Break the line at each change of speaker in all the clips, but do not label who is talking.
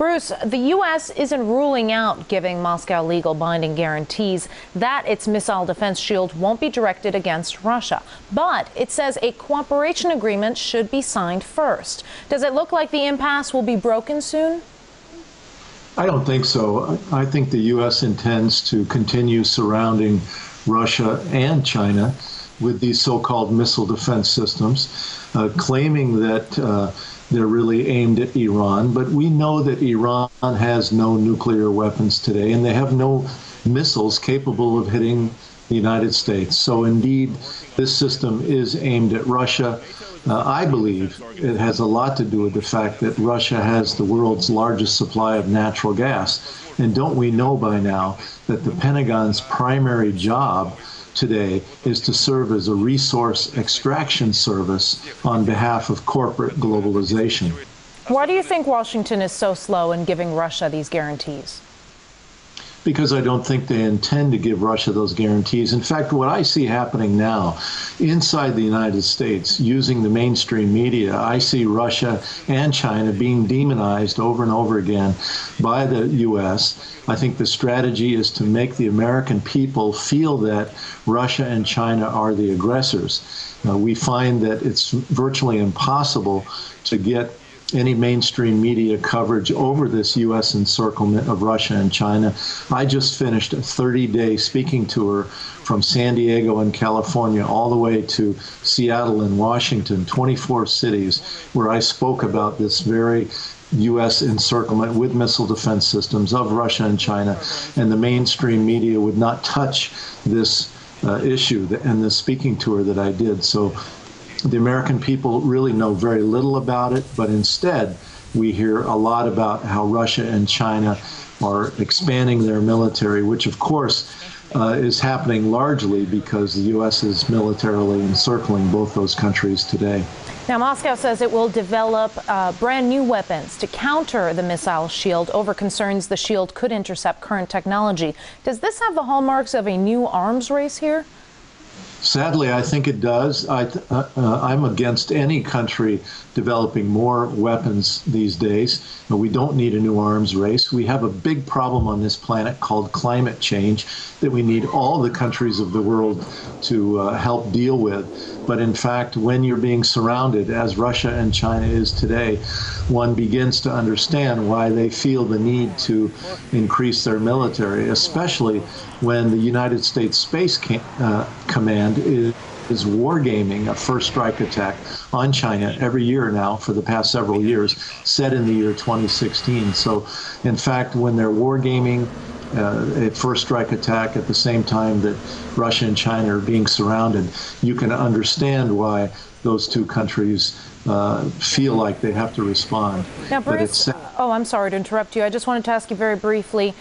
Bruce, the U.S. isn't ruling out giving Moscow legal binding guarantees that its missile defense shield won't be directed against Russia. But it says a cooperation agreement should be signed first. Does it look like the impasse will be broken soon?
I don't think so. I think the U.S. intends to continue surrounding Russia and China with these so-called missile defense systems, claiming that they're really aimed at Iran. But we know that Iran has no nuclear weapons today, and they have no missiles capable of hitting the United States. So indeed, this system is aimed at Russia. I believe it has a lot to do with the fact that Russia has the world's largest supply of natural gas. And don't we know by now that the Pentagon's primary job today is to serve as a resource extraction service on behalf of corporate globalization.
Why do you think Washington is so slow in giving Russia these guarantees?
Because I don't think they intend to give Russia those guarantees. In fact, what I see happening now inside the United States, using the mainstream media, I see Russia and China being demonized over and over again by the U.S. I think the strategy is to make the American people feel that Russia and China are the aggressors. We find that it's virtually impossible to get any mainstream media coverage over this U.S. encirclement of Russia and China. I just finished a 30-day speaking tour from San Diego in California all the way to Seattle and Washington, 24 cities, where I spoke about this very U.S. encirclement with missile defense systems of Russia and China, and the mainstream media would not touch this issue and the speaking tour that I did. So the American people really know very little about it, but instead we hear a lot about how Russia and China are expanding their military, which of course is happening largely because the U.S. is militarily encircling both those countries today.
Now, Moscow says it will develop brand new weapons to counter the missile shield over concerns the shield could intercept current technology. Does this have the hallmarks of a new arms race here?
Sadly, I think it does. I'm against any country developing more weapons these days. We don't need a new arms race. We have a big problem on this planet called climate change that we need all the countries of the world to help deal with. But in fact, when you're being surrounded, as Russia and China is today, one begins to understand why they feel the need to increase their military, especially when the United States Space Command is wargaming a first strike attack on China every year now for the past several years, set in the year 2016. So, in fact, when they're wargaming a first strike attack at the same time that Russia and China are being surrounded, you can understand why those two countries feel like they have to respond.
Now, Bruce, I'm sorry to interrupt you. I just wanted to ask you very briefly.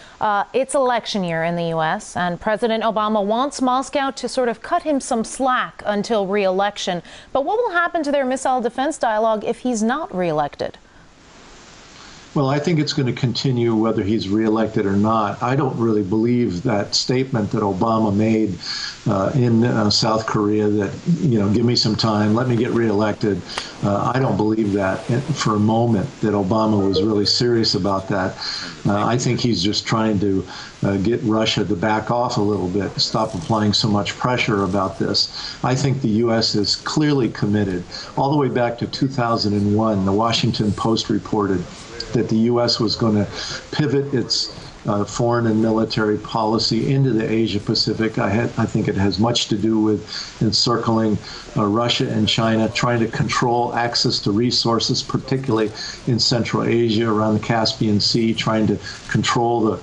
It's election year in the U.S., and President Obama wants Moscow to sort of cut him some slack until re-election. But what will happen to their missile defense dialogue if he's not re-elected?
Well, I think it's going to continue whether he's reelected or not. I don't really believe that statement that Obama made in South Korea that, give me some time, let me get reelected. I don't believe that for a moment that Obama was really serious about that. I think he's just trying to get Russia to back off a little bit, stop applying so much pressure about this. I think the U.S. is clearly committed. All the way back to 2001, the Washington Post reported that the U.S. was going to pivot its foreign and military policy into the Asia-Pacific. I think it has much to do with encircling Russia and China, trying to control access to resources, particularly in Central Asia, around the Caspian Sea, trying to control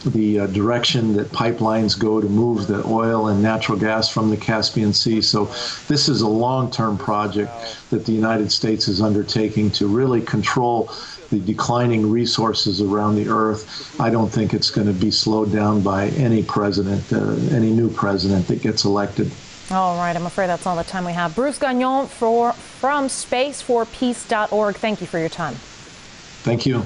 the direction that pipelines go to move the oil and natural gas from the Caspian Sea. So this is a long-term project that the United States is undertaking to really control the declining resources around the earth. I don't think it's going to be slowed down by any president, any new president that gets elected.
All right, I'm afraid that's all the time we have. Bruce Gagnon from spaceforpeace.org. Thank you for your time.
Thank you.